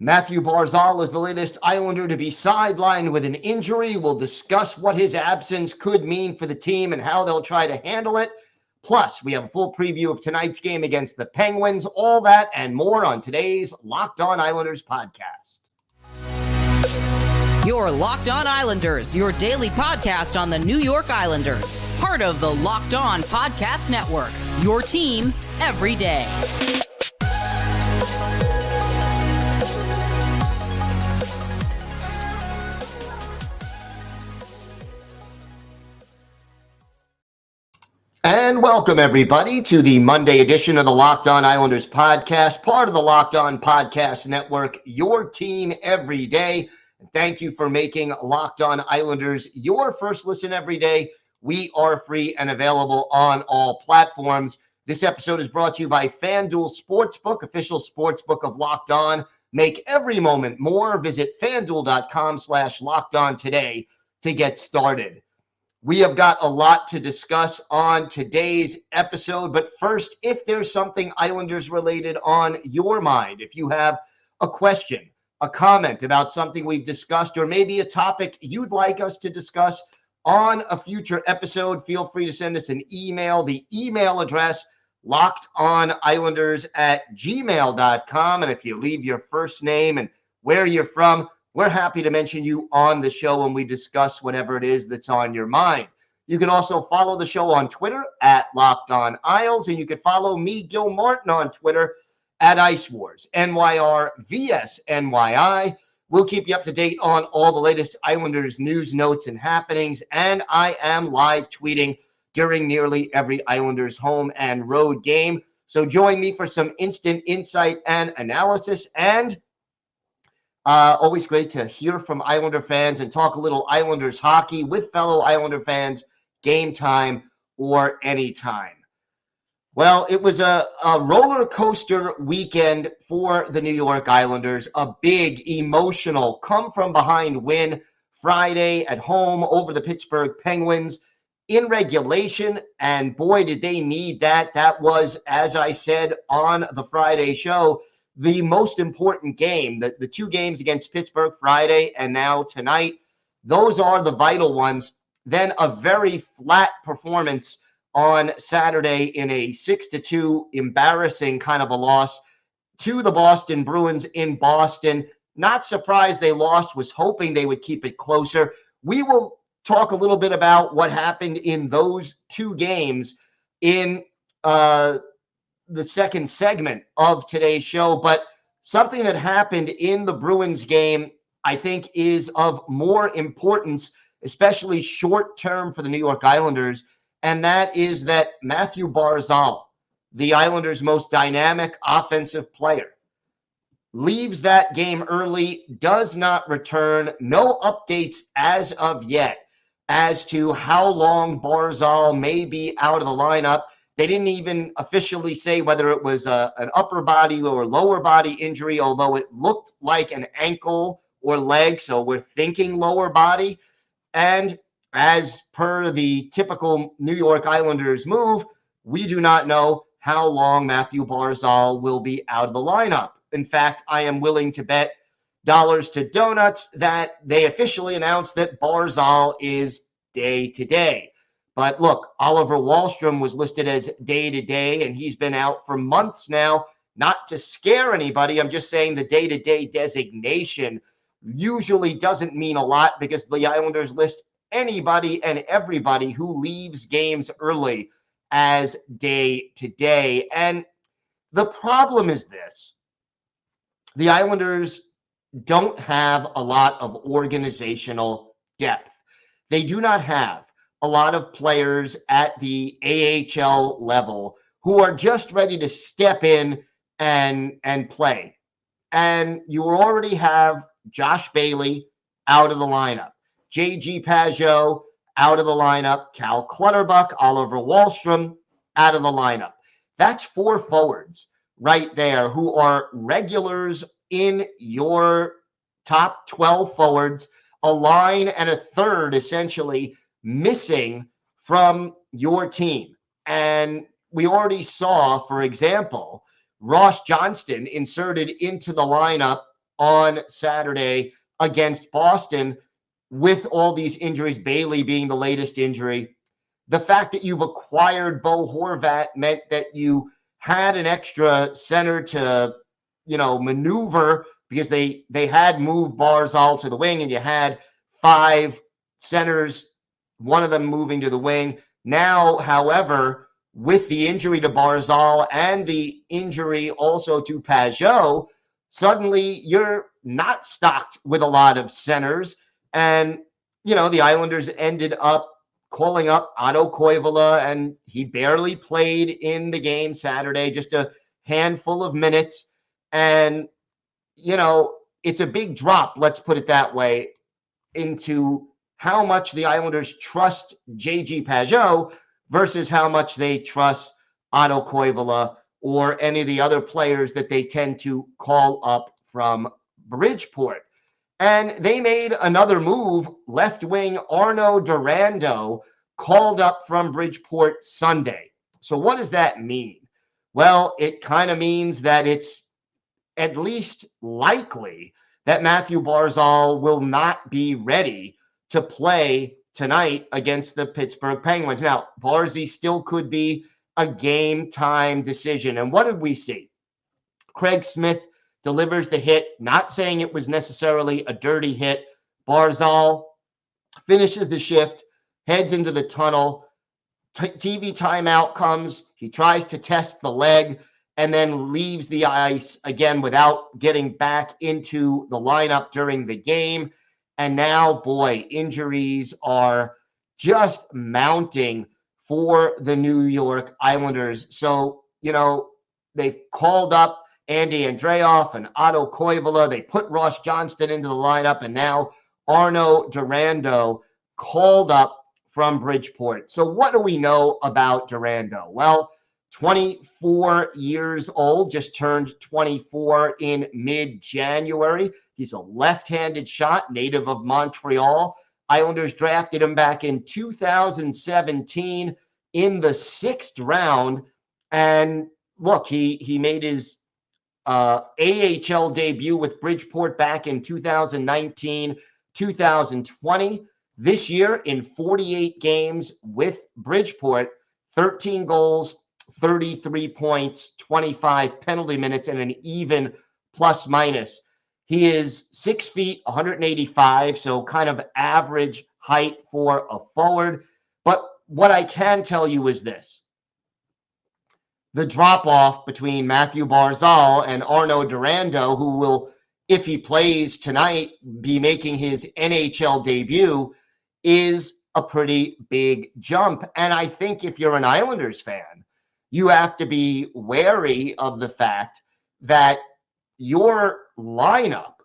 Mathew Barzal is the latest Islander to be sidelined with an injury. We'll discuss what his absence could mean for the team and how they'll try to handle it. Plus, we have a full preview of tonight's game against the Penguins. All that and more on today's Locked On Islanders podcast. Your Locked On Islanders, your daily podcast on the New York Islanders. Part of the Locked On Podcast Network, your team every day. And welcome, everybody, to the Monday edition of the Locked On Islanders podcast, part of the Locked On Podcast Network, your team every day. Thank you for making Locked On Islanders your first listen every day. We are free and available on all platforms. This episode is brought to you by FanDuel Sportsbook, official sportsbook of Locked On. Make every moment more. Visit FanDuel.com/LockedOn today to get started. We have got a lot to discuss on today's episode, but first, if there's something Islanders related on your mind, if you have a question, a comment about something we've discussed, or maybe a topic you'd like us to discuss on a future episode, feel free to send us an email. The email address, lockedonislanders@gmail.com. And if you leave your first name and where you're from, we're happy to mention you on the show when we discuss whatever it is that's on your mind. You can also follow the show on Twitter at Locked On Isles, and you can follow me, Gil Martin, on Twitter at Ice Wars, NYRVSNYI. We'll keep you up to date on all the latest Islanders news, notes, and happenings, and I am live tweeting during nearly every Islanders home and road game. So join me for some instant insight and analysis, and always great to hear from Islander fans and talk a little Islanders hockey with fellow Islander fans, game time or anytime. Well, it was a roller coaster weekend for the New York Islanders, a big emotional come-from-behind win Friday at home over the Pittsburgh Penguins in regulation, and boy, did they need that. That was, as I said on the Friday show, the most important game. The two games against Pittsburgh Friday and now tonight, those are the vital ones. Then a very flat performance on Saturday in a 6-2 embarrassing kind of a loss to the Boston Bruins in Boston. Not surprised they lost, was hoping they would keep it closer. We will talk a little bit about what happened in those two games in the second segment of today's show, but something that happened in the Bruins game, I think, is of more importance, especially short-term for the New York Islanders, and that is that Mathew Barzal, the Islanders' most dynamic offensive player, leaves that game early, does not return. No updates as of yet as to how long Barzal may be out of the lineup. They didn't even officially say whether it was an upper body or lower body injury, although it looked like an ankle or leg, so we're thinking lower body. And as per the typical New York Islanders move, we do not know how long Mathew Barzal will be out of the lineup. In fact, I am willing to bet dollars to donuts that they officially announced that Barzal is day-to-day. But look, Oliver Wahlstrom was listed as day-to-day, and he's been out for months now. Not to scare anybody, I'm just saying the day-to-day designation usually doesn't mean a lot because the Islanders list anybody and everybody who leaves games early as day-to-day. And the problem is this. The Islanders don't have a lot of organizational depth. They do not have a lot of players at the AHL level who are just ready to step in and play. And you already have Josh Bailey out of the lineup, J.G. Pageau out of the lineup, Cal Clutterbuck, Oliver Wahlstrom out of the lineup. That's four forwards right there who are regulars in your top 12 forwards, a line and a third essentially missing from your team. And we already saw, for example, Ross Johnston inserted into the lineup on Saturday against Boston with all these injuries, Bailey being the latest injury. The fact that you've acquired Bo Horvat meant that you had an extra center to, maneuver, because they had moved Barzal to the wing and you had 5 centers, one of them moving to the wing. Now, however, with the injury to Barzal and the injury also to Pajot, suddenly you're not stocked with a lot of centers. And, the Islanders ended up calling up Otto Koivula, and he barely played in the game Saturday, just a handful of minutes. And, it's a big drop, let's put it that way, into how much the Islanders trust JG Pajot versus how much they trust Otto Koivula or any of the other players that they tend to call up from Bridgeport. And they made another move. Left wing Arnaud Durandeau called up from Bridgeport Sunday. So what does that mean? Well, it kind of means that it's at least likely that Mathew Barzal will not be ready to play tonight against the Pittsburgh Penguins. Now, Barzy still could be a game time decision. And what did we see? Craig Smith delivers the hit, not saying it was necessarily a dirty hit. Barzal finishes the shift, heads into the tunnel. TV timeout comes. He tries to test the leg and then leaves the ice again without getting back into the lineup during the game. And now, boy, injuries are just mounting for the New York Islanders. So, they've called up Andy Andreoff and Otto Koivula. They put Ross Johnston into the lineup, and now Arnaud Durandeau called up from Bridgeport. So what do we know about Durandeau? Well, 24 years old, just turned 24 in mid-January. He's a left-handed shot, native of Montreal. Islanders drafted him back in 2017 in the 6th round. And look, he made his AHL debut with Bridgeport back in 2019, 2020. This year, in 48 games with Bridgeport, 13 goals, 33 points, 25 penalty minutes, and an even plus minus. He is 6 feet, 185, so kind of average height for a forward. But what I can tell you is this. The drop-off between Mathew Barzal and Arnaud Durandeau, who will, if he plays tonight, be making his NHL debut, is a pretty big jump. And I think if you're an Islanders fan, you have to be wary of the fact that your lineup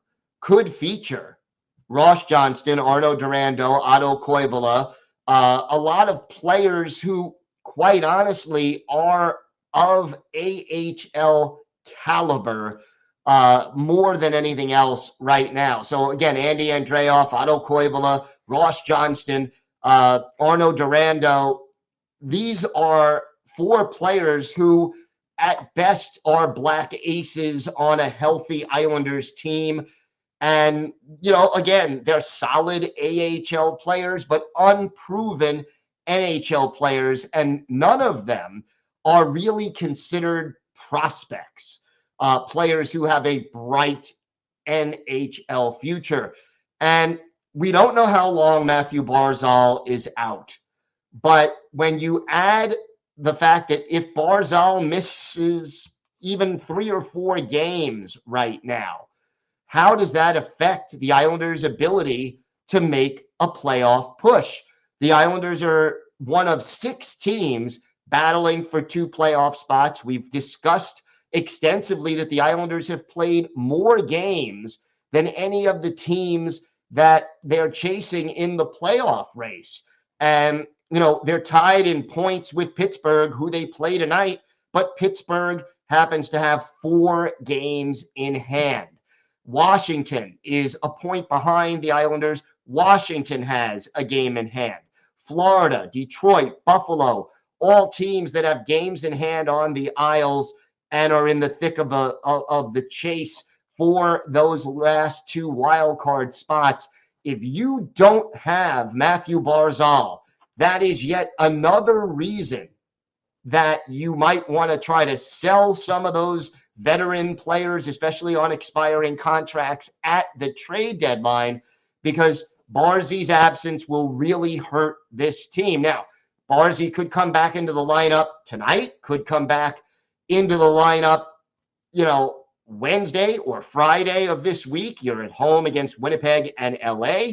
could feature Ross Johnston, Arnaud Durandeau, Otto Koivula, a lot of players who, quite honestly, are of AHL caliber more than anything else right now. So again, Andy Andreoff, Otto Koivula, Ross Johnston, Arnaud Durandeau, these are 4 players who at best are black aces on a healthy Islanders team. And, again, they're solid AHL players, but unproven NHL players, and none of them are really considered prospects, players who have a bright NHL future. And we don't know how long Mathew Barzal is out. But when you add the fact that if Barzal misses even 3 or 4 games right now, how does that affect the Islanders' ability to make a playoff push? The Islanders are one of 6 teams battling for 2 playoff spots. We've discussed extensively that the Islanders have played more games than any of the teams that they're chasing in the playoff race. And, they're tied in points with Pittsburgh, who they play tonight, but Pittsburgh happens to have 4 games in hand. Washington is a point behind the Islanders. Washington has a game in hand. Florida, Detroit, Buffalo, all teams that have games in hand on the Isles and are in the thick of the chase for those last two wild card spots. If you don't have Mathew Barzal, that is yet another reason that you might want to try to sell some of those veteran players, especially on expiring contracts at the trade deadline, because Barzy's absence will really hurt this team. Now, Barzy could come back into the lineup tonight, could come back into the lineup, Wednesday or Friday of this week. You're at home against Winnipeg and LA,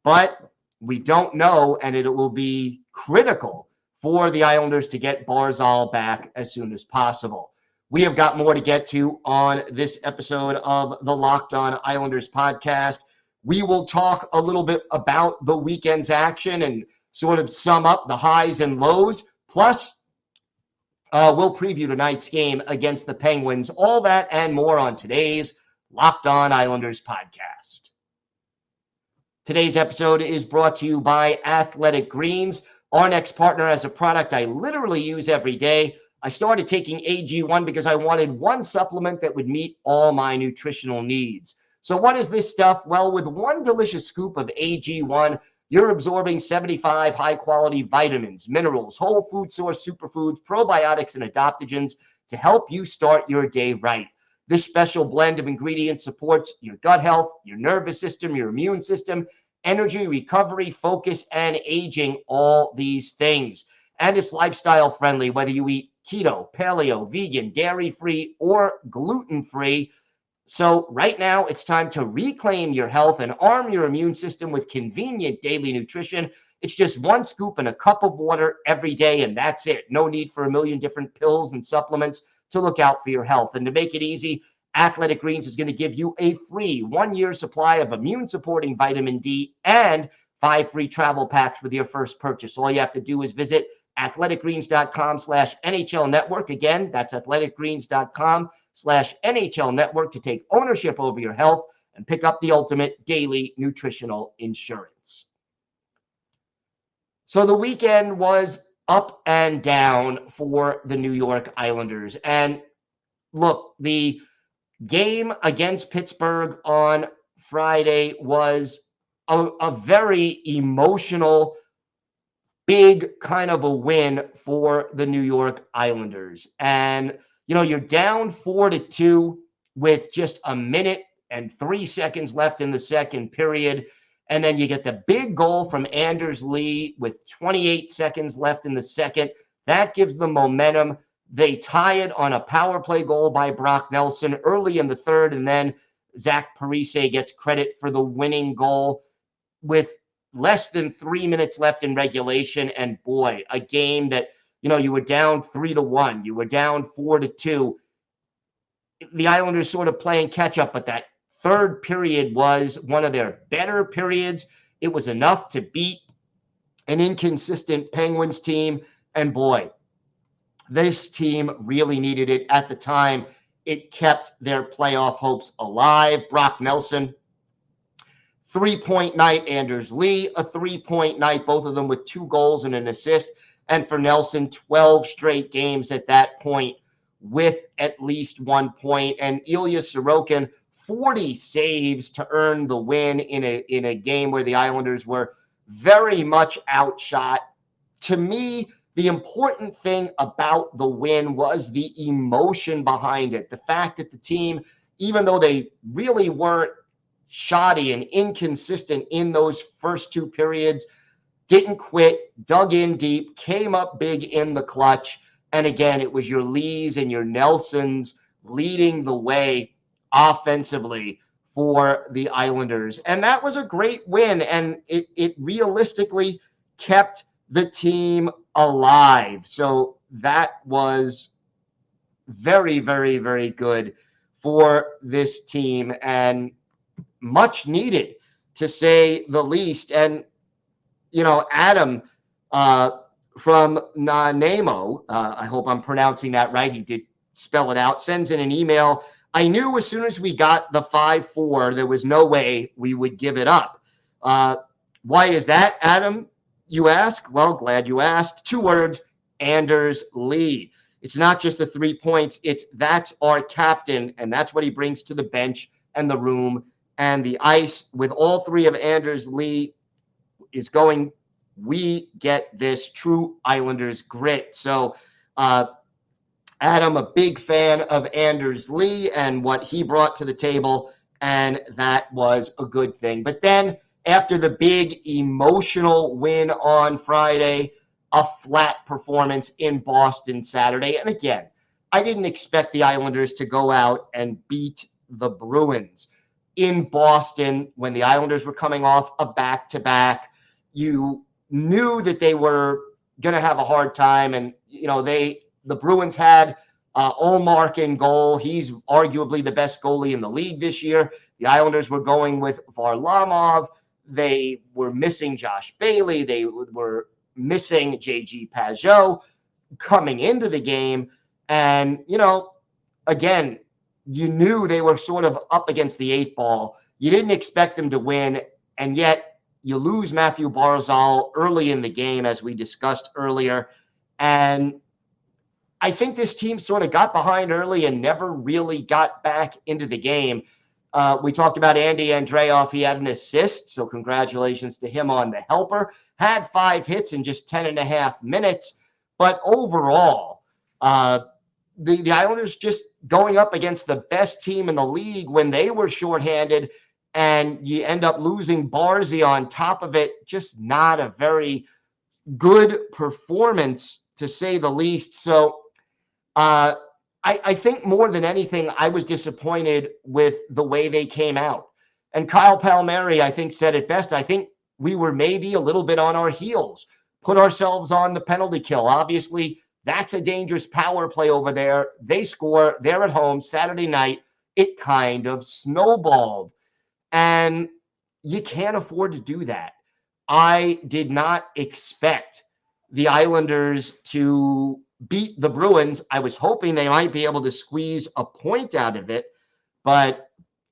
but we don't know, and it will be critical for the Islanders to get Barzal back as soon as possible. We have got more to get to on this episode of the Locked On Islanders podcast. We will talk a little bit about the weekend's action and sort of sum up the highs and lows. Plus, we'll preview tonight's game against the Penguins. All that and more on today's Locked On Islanders podcast. Today's episode is brought to you by Athletic Greens. Our next partner has a product I literally use every day. I started taking AG1 because I wanted one supplement that would meet all my nutritional needs. So what is this stuff? Well, with one delicious scoop of AG1, you're absorbing 75 high-quality vitamins, minerals, whole food source superfoods, probiotics, and adaptogens to help you start your day right. This special blend of ingredients supports your gut health, your nervous system, your immune system, energy, recovery, focus, and aging, all these things. And it's lifestyle friendly, whether you eat keto, paleo, vegan, dairy-free, or gluten-free. So right now, it's time to reclaim your health and arm your immune system with convenient daily nutrition. It's just one scoop and a cup of water every day, and that's it. No need for a million different pills and supplements to look out for your health. And to make it easy, Athletic Greens is going to give you a free 1-year supply of immune-supporting vitamin D and 5 free travel packs with your first purchase. All you have to do is visit athleticgreens.com/NHL Network. Again, that's athleticgreens.com/NHL Network to take ownership over your health and pick up the ultimate daily nutritional insurance. So the weekend was up and down for the New York Islanders. And look, the game against Pittsburgh on Friday was a very emotional, big kind of a win for the New York Islanders. And, you're down 4-2 with just a minute and 3 seconds left in the second period. And then you get the big goal from Anders Lee with 28 seconds left in the second. That gives them momentum. They tie it on a power play goal by Brock Nelson early in the third, and then Zach Parise gets credit for the winning goal with less than 3 minutes left in regulation. And boy, a game that, you were down 3-1, you were down 4-2. The Islanders sort of playing catch up, but that third period was one of their better periods. It was enough to beat an inconsistent Penguins team. And boy, this team really needed it at the time. It kept their playoff hopes alive. Brock Nelson, 3-point night. Anders Lee, a 3-point night, both of them with 2 goals and an assist. And for Nelson, 12 straight games at that point with at least 1 point. And Ilya Sorokin, 40 saves to earn the win in a game where the Islanders were very much outshot. To me, the important thing about the win was the emotion behind it. The fact that the team, even though they really weren't shoddy and inconsistent in those first 2 periods, didn't quit, dug in deep, came up big in the clutch. And again, it was your Lees and your Nelsons leading the way offensively for the Islanders. And that was a great win. And it realistically kept the team alive. So that was very, very, very good for this team and much needed, to say the least. And, Adam from Nanaimo, I hope I'm pronouncing that right. He did spell it out, sends in an email. I knew as soon as we got the 5-4, there was no way we would give it up. Why is that, Adam, you ask? Well, glad you asked. 2 words, Anders Lee. It's not just the 3 points. That's our captain, and that's what he brings to the bench and the room and the ice. With all three of Anders Lee is going, we get this true Islanders grit. So, Adam, a big fan of Anders Lee and what he brought to the table, and that was a good thing. But then after the big emotional win on Friday, a flat performance in Boston Saturday. And again, I didn't expect the Islanders to go out and beat the Bruins in Boston when the Islanders were coming off a back-to-back. You knew that they were going to have a hard time, and the Bruins had Ullmark in goal. He's arguably the best goalie in the league this year. The Islanders were going with Varlamov. They were missing Josh Bailey. They were missing J.G. Pajot coming into the game. And, again, you knew they were sort of up against the 8 ball. You didn't expect them to win, and yet you lose Mathew Barzal early in the game, as we discussed earlier. And I think this team sort of got behind early and never really got back into the game. We talked about Andy Andreoff. He had an assist, so congratulations to him on the helper. Had 5 hits in just 10.5 minutes. But overall, the Islanders just going up against the best team in the league when they were shorthanded, and you end up losing Barzy on top of it. Just not a very good performance, to say the least. So I think more than anything, I was disappointed with the way they came out. And Kyle Palmieri, I think, said it best. I think we were maybe a little bit on our heels, put ourselves on the penalty kill. Obviously, that's a dangerous power play over there. They score. They're at home Saturday night. It kind of snowballed. And you can't afford to do that. I did not expect the Islanders to beat the Bruins. I was hoping they might be able to squeeze a point out of it, but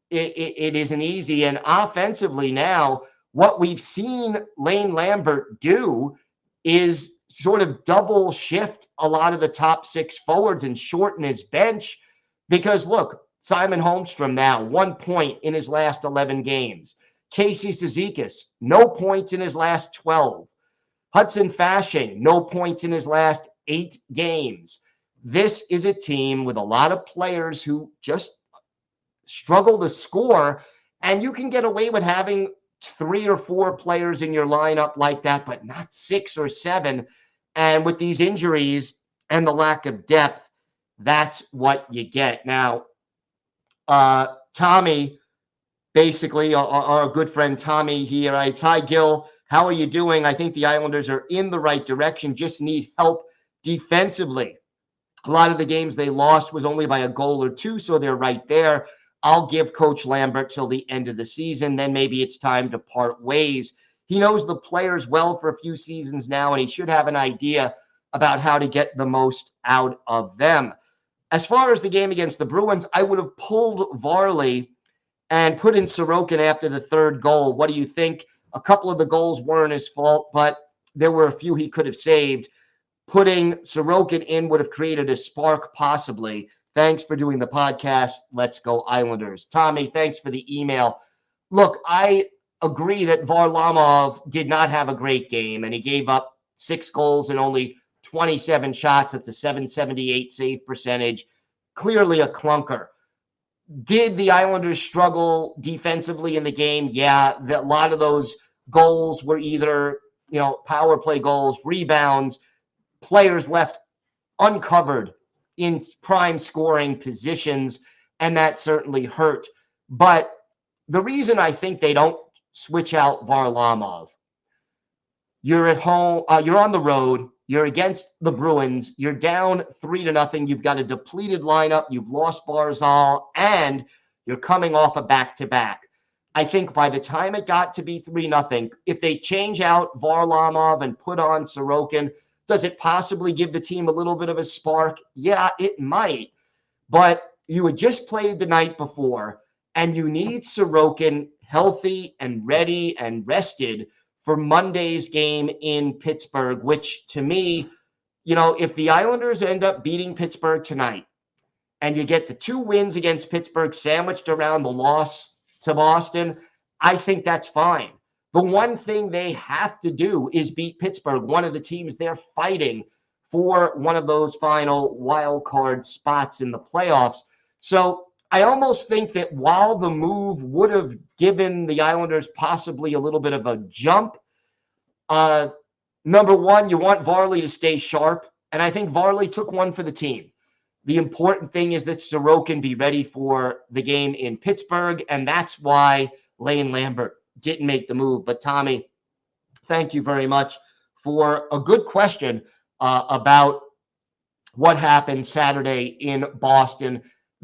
it isn't easy. And offensively now, what we've seen Lane Lambert do is sort of double shift a lot of the top 6 forwards and shorten his bench. Because look, Simon Holmstrom now 1 point in his last 11 games. Casey Cizikas, no points in his last 12. Hudson Fasching, no points in his last 8 games. This is a team with a lot of players who just struggle to score, and you can get away with having 3 or 4 players in your lineup like that, but not 6 or 7. And with these injuries and the lack of depth, that's what you get. Now, Tommy, basically, our good friend Tommy here writes, "Hi, Gil. How are you doing? I think the Islanders are in the right direction, just need help defensively. A lot of the games they lost was only by a goal or 2, so they're right there. I'll give Coach Lambert till the end of the season. Then maybe it's time to part ways. He knows the players well for a few seasons now, and he should have an idea about how to get the most out of them." As far as the game against the Bruins, I would have pulled Varley and put in Sorokin after the 3rd goal. What do you think? A couple of the goals weren't his fault, but there were a few he could have saved. Putting Sorokin in would have created a spark, possibly. Thanks for doing the podcast. Let's go Islanders. Tommy, thanks for the email. Look, I agree that Varlamov did not have a great game, and he gave up 6 goals and only 27 shots. That's a .778 save percentage. Clearly a clunker. Did the Islanders struggle defensively in the game? Yeah, a lot of those goals were either, power play goals, rebounds, players left uncovered in prime scoring positions, and that certainly hurt. But the reason I think they don't switch out Varlamov, you're at home, you're on the road, you're against the Bruins, you're down 3-0, you've got a depleted lineup, you've lost Barzal, and you're coming off a back-to-back. I think by the time it got to be 3-0, if they change out Varlamov and put on Sorokin, does it possibly give the team a little bit of a spark? Yeah, it might. But you had just played the night before, and you need Sorokin healthy and ready and rested for Monday's game in Pittsburgh, which to me if the Islanders end up beating Pittsburgh tonight and you get the 2 wins against Pittsburgh sandwiched around the loss to Boston, I think that's fine. The one thing they have to do is beat Pittsburgh, one of the teams they're fighting for one of those final wild card spots in the playoffs. So I almost think that while the move would have given the Islanders possibly a little bit of a jump, number one, you want Varley to stay sharp, and I think Varley took one for the team. The important thing is that Sorokin be ready for the game in Pittsburgh, and that's why Lane Lambert didn't make the move. But Tommy, thank you very much for a good question about what happened Saturday in Boston.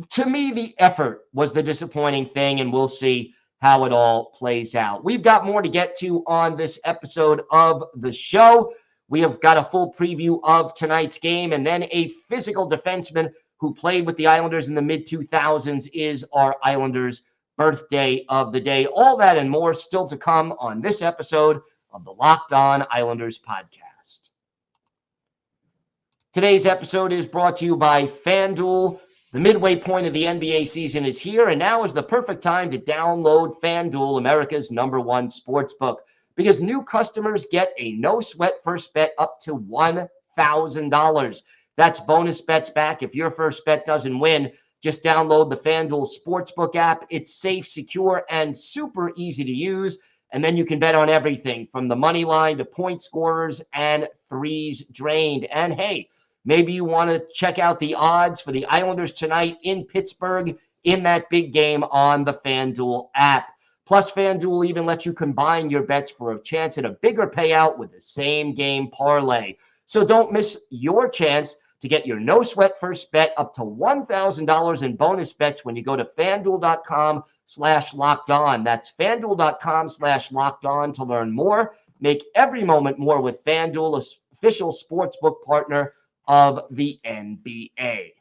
To me, the effort was the disappointing thing, and we'll see how it all plays out. We've got more to get to on this episode of the show. We have got a full preview of tonight's game, and then a physical defenseman who played with the Islanders in the mid-2000s is our Islanders' birthday of the day. All that and more still to come on this episode of the Locked On Islanders podcast. Today's episode is brought to you by FanDuel. The midway point of the NBA season is here, and now is the perfect time to download FanDuel, America's #1 sportsbook, because new customers get a no-sweat first bet up to $1,000. That's bonus bets back if your first bet doesn't win. Just download the FanDuel Sportsbook app. It's safe, secure, and super easy to use. And then you can bet on everything from the money line to point scorers and threes drained. And hey, maybe you want to check out the odds for the Islanders tonight in Pittsburgh in that big game on the FanDuel app. Plus, FanDuel even lets you combine your bets for a chance at a bigger payout with the same game parlay. So don't miss your chance to get your no-sweat first bet up to $1,000 in bonus bets when you go to FanDuel.com/LockedOn. That's FanDuel.com/LockedOn to learn more. Make every moment more with FanDuel, official sportsbook partner of the NBA.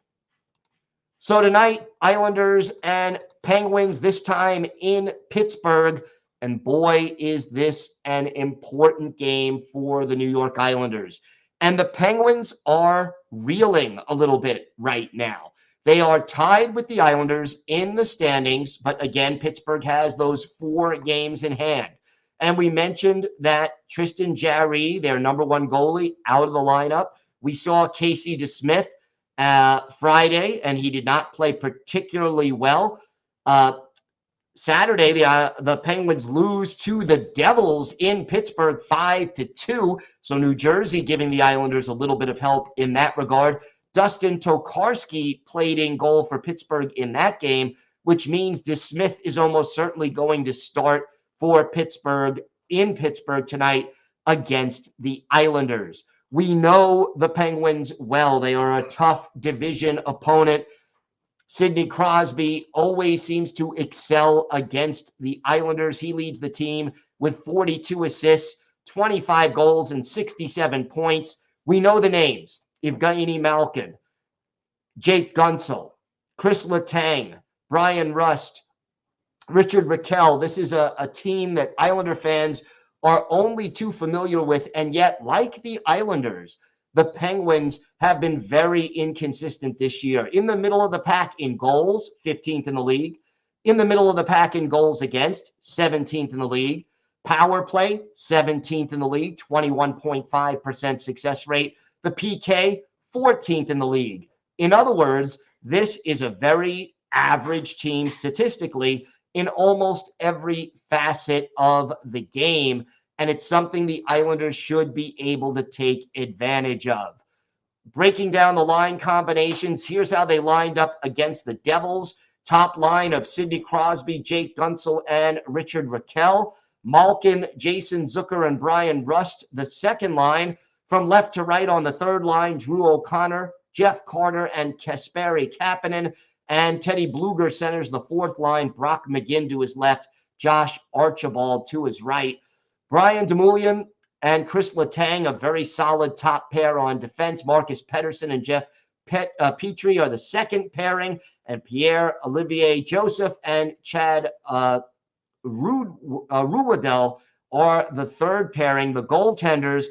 So tonight, Islanders and Penguins, this time in Pittsburgh. And boy, is this an important game for the New York Islanders. And the Penguins are reeling a little bit right now. They are tied with the Islanders in the standings, but again, Pittsburgh has those 4 games in hand. And we mentioned that Tristan Jarry, their #1 goalie, out of the lineup. We saw Casey DeSmith Friday, and he did not play particularly well. Saturday, the Penguins lose to the Devils in Pittsburgh 5-2. So New Jersey giving the Islanders a little bit of help in that regard. Dustin Tokarski played in goal for Pittsburgh in that game, which means DeSmith is almost certainly going to start for Pittsburgh in Pittsburgh tonight against the Islanders. We know the Penguins well. They are a tough division opponent. Sidney Crosby always seems to excel against the Islanders. He leads the team with 42 assists, 25 goals, and 67 points. We know the names: Evgeny Malkin, Jake Gunsel, Chris Letang, Brian Rust, Richard Rakell. This is a team that Islander fans are only too familiar with, and yet, like the Islanders, the Penguins have been very inconsistent this year. In the middle of the pack in goals, 15th in the league. In the middle of the pack in goals against, 17th in the league. Power play, 17th in the league, 21.5% success rate. The PK, 14th in the league. In other words, this is a very average team statistically in almost every facet of the game. And it's something the Islanders should be able to take advantage of. Breaking down the line combinations, here's how they lined up against the Devils. Top line of Sidney Crosby, Jake Gunsel, and Richard Rakell. Malkin, Jason Zucker, and Brian Rust, the second line. From left to right on the third line, Drew O'Connor, Jeff Carter, and Kasperi Kapanen. And Teddy Bluger centers the fourth line. Brock McGinn to his left, Josh Archibald to his right. Brian Demoulian and Chris Letang, a very solid top pair on defense. Marcus Pettersson and Jeff Petrie are the second pairing, and Pierre-Olivier Joseph and Chad Ruhwedel are the third pairing. The goaltenders,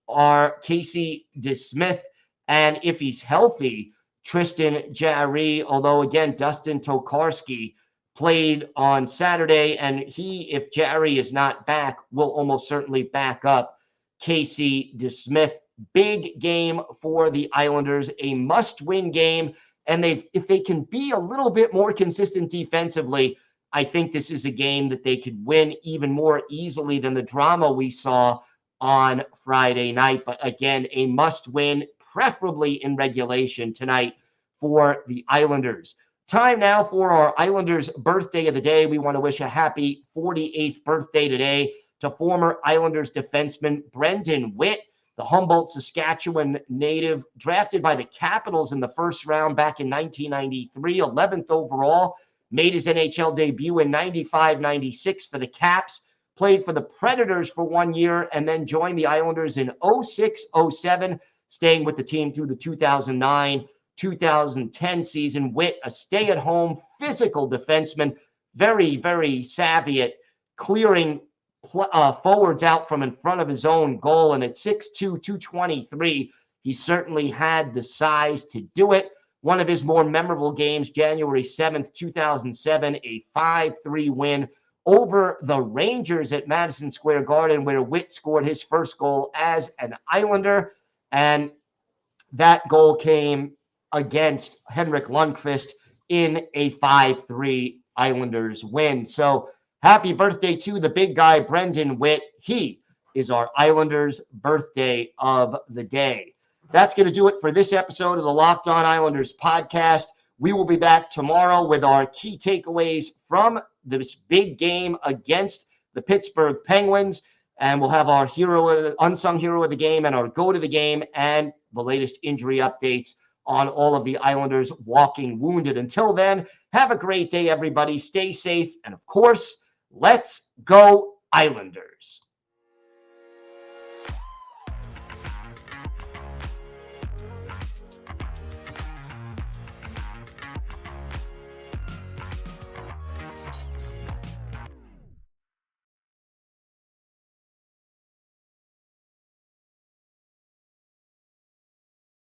are Casey DeSmith, and if he's healthy, Tristan Jarry, although again, Dustin Tokarski played on Saturday, and he, if Jarry is not back, will almost certainly back up Casey DeSmith. Big game for the Islanders, a must-win game, and if they can be a little bit more consistent defensively, I think this is a game that they could win even more easily than the drama we saw on Friday night. But again, a must-win, preferably in regulation tonight for the Islanders. Time now for our Islanders birthday of the day. We want to wish a happy 48th birthday today to former Islanders defenseman Brendan Witt, the Humboldt, Saskatchewan native, drafted by the Capitals in the first round back in 1993, 11th overall, made his NHL debut in 95-96 for the Caps, played for the Predators for 1 year, and then joined the Islanders in 06-07, staying with the team through the 2009-2010 season. Witt, a stay-at-home physical defenseman, very, very savvy at clearing forwards out from in front of his own goal. And at 6'2", 223, he certainly had the size to do it. One of his more memorable games, January 7th, 2007, a 5-3 win over the Rangers at Madison Square Garden, where Witt scored his first goal as an Islander. And that goal came against Henrik Lundqvist in a 5-3 Islanders win. So happy birthday to the big guy, Brendan Witt. He is our Islanders birthday of the day. That's going to do it for this episode of the Locked On Islanders podcast. We will be back tomorrow with our key takeaways from this big game against the Pittsburgh Penguins. And we'll have our unsung hero of the game and our go to the game and the latest injury updates on all of the Islanders walking wounded. Until then, have a great day, everybody. Stay safe. And of course, let's go Islanders.